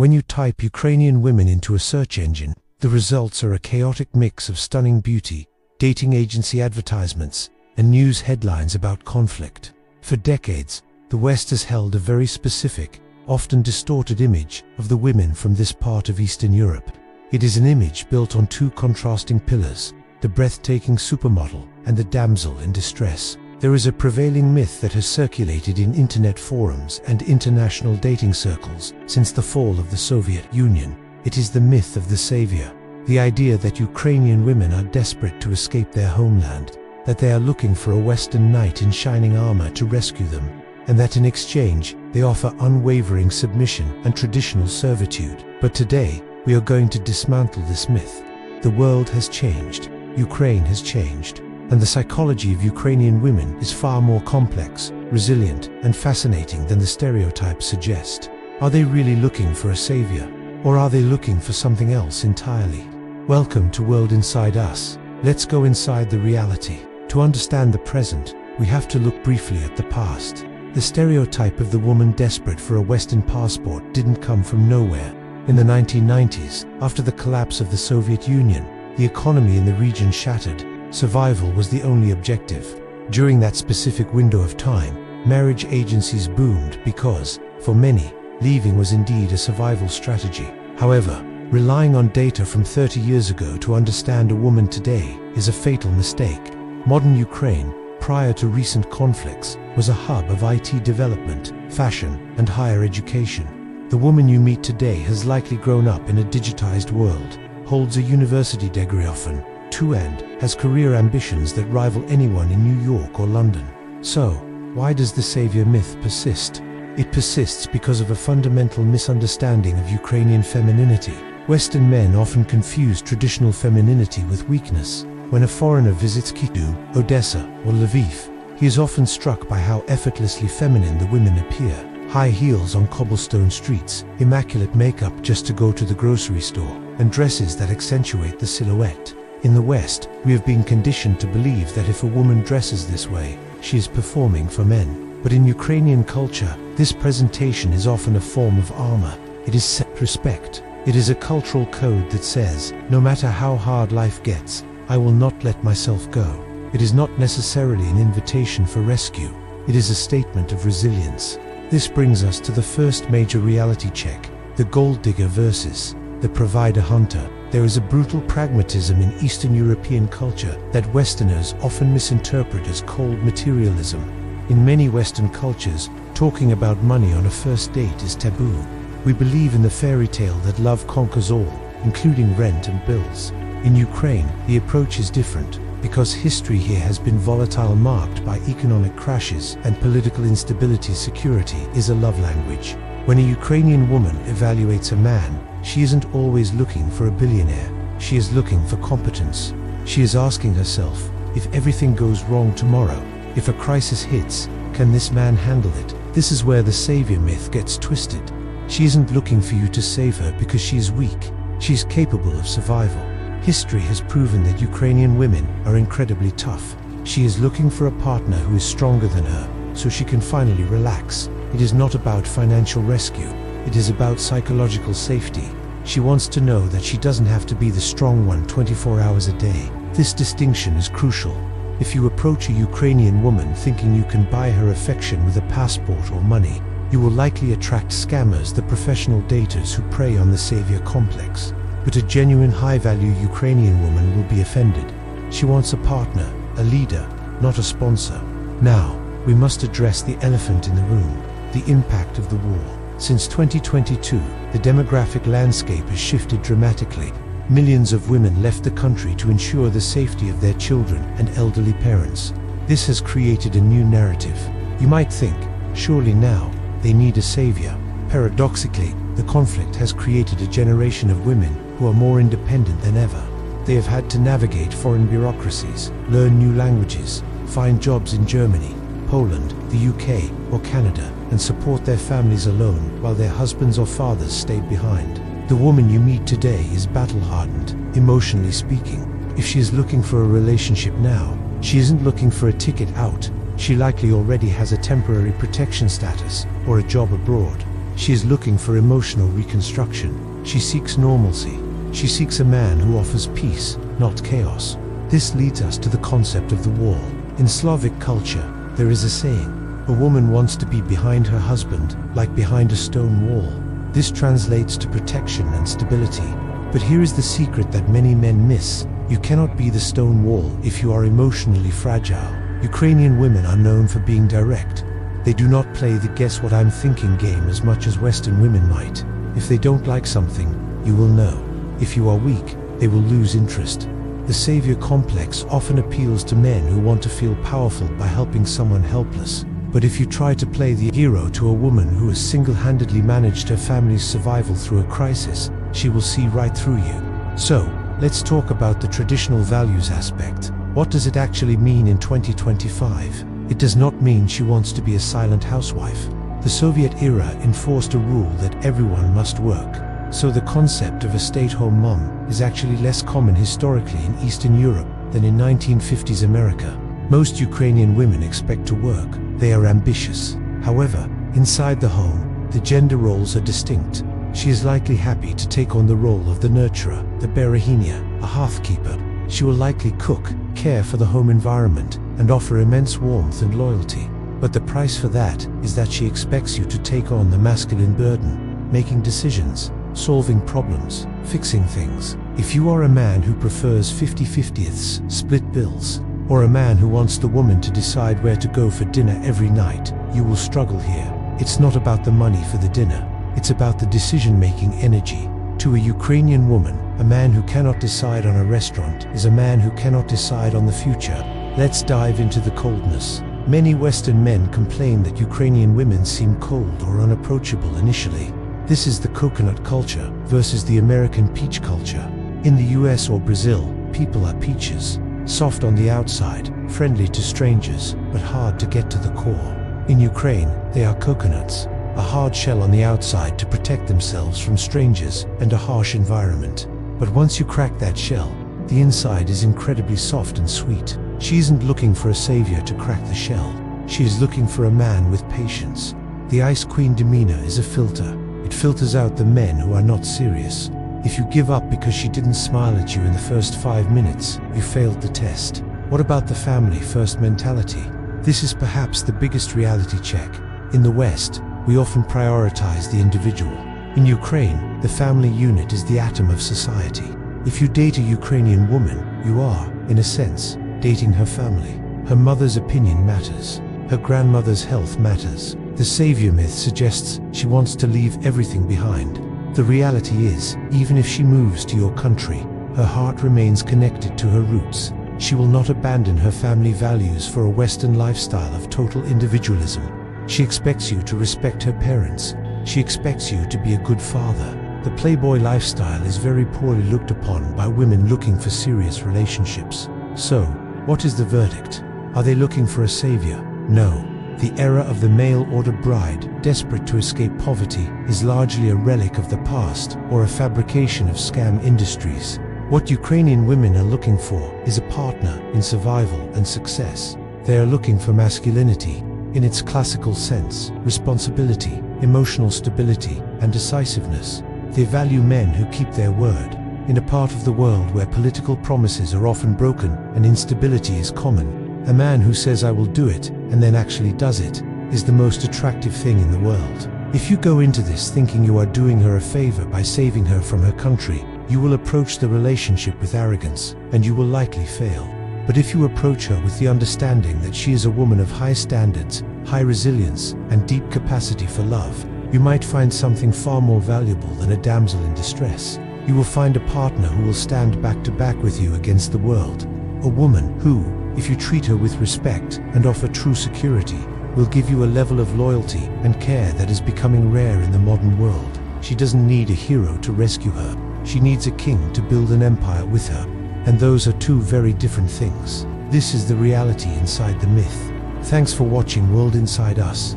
When you type Ukrainian women into a search engine, the results are a chaotic mix of stunning beauty, dating agency advertisements, and news headlines about conflict. For decades, the West has held a very specific, often distorted image of the women from this part of Eastern Europe. It is an image built on two contrasting pillars, the breathtaking supermodel and the damsel in distress. There is a prevailing myth that has circulated in internet forums and international dating circles since the fall of the Soviet Union. It is the myth of the savior. The idea that Ukrainian women are desperate to escape their homeland, that they are looking for a Western knight in shining armor to rescue them, and that in exchange they offer unwavering submission and traditional servitude. But today, we are going to dismantle this myth. The world has changed, Ukraine has changed, and the psychology of Ukrainian women is far more complex, resilient, and fascinating than the stereotypes suggest. Are they really looking for a savior? Or are they looking for something else entirely? Welcome to World Inside Us. Let's go inside the reality. To understand the present, we have to look briefly at the past. The stereotype of the woman desperate for a Western passport didn't come from nowhere. In the 1990s, after the collapse of the Soviet Union, the economy in the region shattered. Survival was the only objective. During that specific window of time, marriage agencies boomed because, for many, leaving was indeed a survival strategy. However, relying on data from 30 years ago to understand a woman today is a fatal mistake. Modern Ukraine, prior to recent conflicts, was a hub of IT development, fashion, and higher education. The woman you meet today has likely grown up in a digitized world, holds a university degree often, and has career ambitions that rival anyone in New York or London. So, why does the savior myth persist? It persists because of a fundamental misunderstanding of Ukrainian femininity. Western men often confuse traditional femininity with weakness. When a foreigner visits Kyiv, Odessa, or Lviv, he is often struck by how effortlessly feminine the women appear. High heels on cobblestone streets, immaculate makeup just to go to the grocery store, and dresses that accentuate the silhouette. In the West, we have been conditioned to believe that if a woman dresses this way, she is performing for men. But in Ukrainian culture, this presentation is often a form of armor. It is self-respect. It is a cultural code that says, no matter how hard life gets, I will not let myself go. It is not necessarily an invitation for rescue. It is a statement of resilience. This brings us to the first major reality check, the gold digger versus the provider hunter. There is a brutal pragmatism in Eastern European culture that Westerners often misinterpret as cold materialism. In many Western cultures, talking about money on a first date is taboo. We believe in the fairy tale that love conquers all, including rent and bills. In Ukraine, the approach is different, because history here has been volatile, marked by economic crashes and political instability. Security is a love language. When a Ukrainian woman evaluates a man, she isn't always looking for a billionaire. She is looking for competence. She is asking herself, if everything goes wrong tomorrow, if a crisis hits, can this man handle it? This is where the savior myth gets twisted. She isn't looking for you to save her because she is weak. She is capable of survival. History has proven that Ukrainian women are incredibly tough. She is looking for a partner who is stronger than her, so she can finally relax. It is not about financial rescue. It is about psychological safety. She wants to know that she doesn't have to be the strong one 24 hours a day. This distinction is crucial. If you approach a Ukrainian woman thinking you can buy her affection with a passport or money, you will likely attract scammers, the professional daters who prey on the savior complex. But a genuine high-value Ukrainian woman will be offended. She wants a partner, a leader, not a sponsor. Now, we must address the elephant in the room, the impact of the war. Since 2022, the demographic landscape has shifted dramatically. Millions of women left the country to ensure the safety of their children and elderly parents. This has created a new narrative. You might think, surely now, they need a savior. Paradoxically, the conflict has created a generation of women who are more independent than ever. They have had to navigate foreign bureaucracies, learn new languages, find jobs in Germany, Poland, the UK, or Canada, and support their families alone while their husbands or fathers stayed behind. The woman you meet today is battle-hardened, emotionally speaking. If she is looking for a relationship now, she isn't looking for a ticket out. She likely already has a temporary protection status or a job abroad. She is looking for emotional reconstruction. She seeks normalcy. She seeks a man who offers peace, not chaos. This leads us to the concept of the wall. In Slavic culture, there is a saying, a woman wants to be behind her husband, like behind a stone wall. This translates to protection and stability. But here is the secret that many men miss. You cannot be the stone wall if you are emotionally fragile. Ukrainian women are known for being direct. They do not play the guess what I'm thinking game as much as Western women might. If they don't like something, you will know. If you are weak, they will lose interest. The savior complex often appeals to men who want to feel powerful by helping someone helpless. But if you try to play the hero to a woman who has single-handedly managed her family's survival through a crisis, she will see right through you. So, let's talk about the traditional values aspect. What does it actually mean in 2025? It does not mean she wants to be a silent housewife. The Soviet era enforced a rule that everyone must work. So the concept of a stay-at-home mom is actually less common historically in Eastern Europe than in 1950s America. Most Ukrainian women expect to work. They are ambitious. However, inside the home, the gender roles are distinct. She is likely happy to take on the role of the nurturer, the berehina, a hearthkeeper. She will likely cook, care for the home environment, and offer immense warmth and loyalty. But the price for that is that she expects you to take on the masculine burden, making decisions, solving problems, fixing things. If you are a man who prefers 50-50ths, split bills, or a man who wants the woman to decide where to go for dinner every night, you will struggle here. It's not about the money for the dinner. It's about the decision-making energy. To a Ukrainian woman, a man who cannot decide on a restaurant is a man who cannot decide on the future. Let's dive into the coldness. Many Western men complain that Ukrainian women seem cold or unapproachable initially. This is the coconut culture versus the American peach culture. In the US or Brazil, people are peaches. Soft on the outside, friendly to strangers, but hard to get to the core. In Ukraine, they are coconuts, a hard shell on the outside to protect themselves from strangers and a harsh environment. But once you crack that shell, the inside is incredibly soft and sweet. She isn't looking for a savior to crack the shell. She is looking for a man with patience. The Ice Queen demeanor is a filter. It filters out the men who are not serious. If you give up because she didn't smile at you in the first 5 minutes, you failed the test. What about the family first mentality? This is perhaps the biggest reality check. In the West, we often prioritize the individual. In Ukraine, the family unit is the atom of society. If you date a Ukrainian woman, you are, in a sense, dating her family. Her mother's opinion matters. Her grandmother's health matters. The savior myth suggests she wants to leave everything behind. The reality is, even if she moves to your country, her heart remains connected to her roots. She will not abandon her family values for a Western lifestyle of total individualism. She expects you to respect her parents. She expects you to be a good father. The playboy lifestyle is very poorly looked upon by women looking for serious relationships. So, what is the verdict? Are they looking for a savior? No. The era of the mail-order bride, desperate to escape poverty, is largely a relic of the past or a fabrication of scam industries. What Ukrainian women are looking for is a partner in survival and success. They are looking for masculinity in its classical sense, responsibility, emotional stability, and decisiveness. They value men who keep their word. In a part of the world where political promises are often broken and instability is common, a man who says I will do it and then actually does it is the most attractive thing in the world. If you go into this thinking you are doing her a favor by saving her from her country, you will approach the relationship with arrogance and you will likely fail. But if you approach her with the understanding that she is a woman of high standards, high resilience, and deep capacity for love, you might find something far more valuable than a damsel in distress. You will find a partner who will stand back to back with you against the world. A woman who, if you treat her with respect and offer true security, will give you a level of loyalty and care that is becoming rare in the modern world. She doesn't need a hero to rescue her. She needs a king to build an empire with her. And those are two very different things. This is the reality inside the myth. Thanks for watching World Inside Us.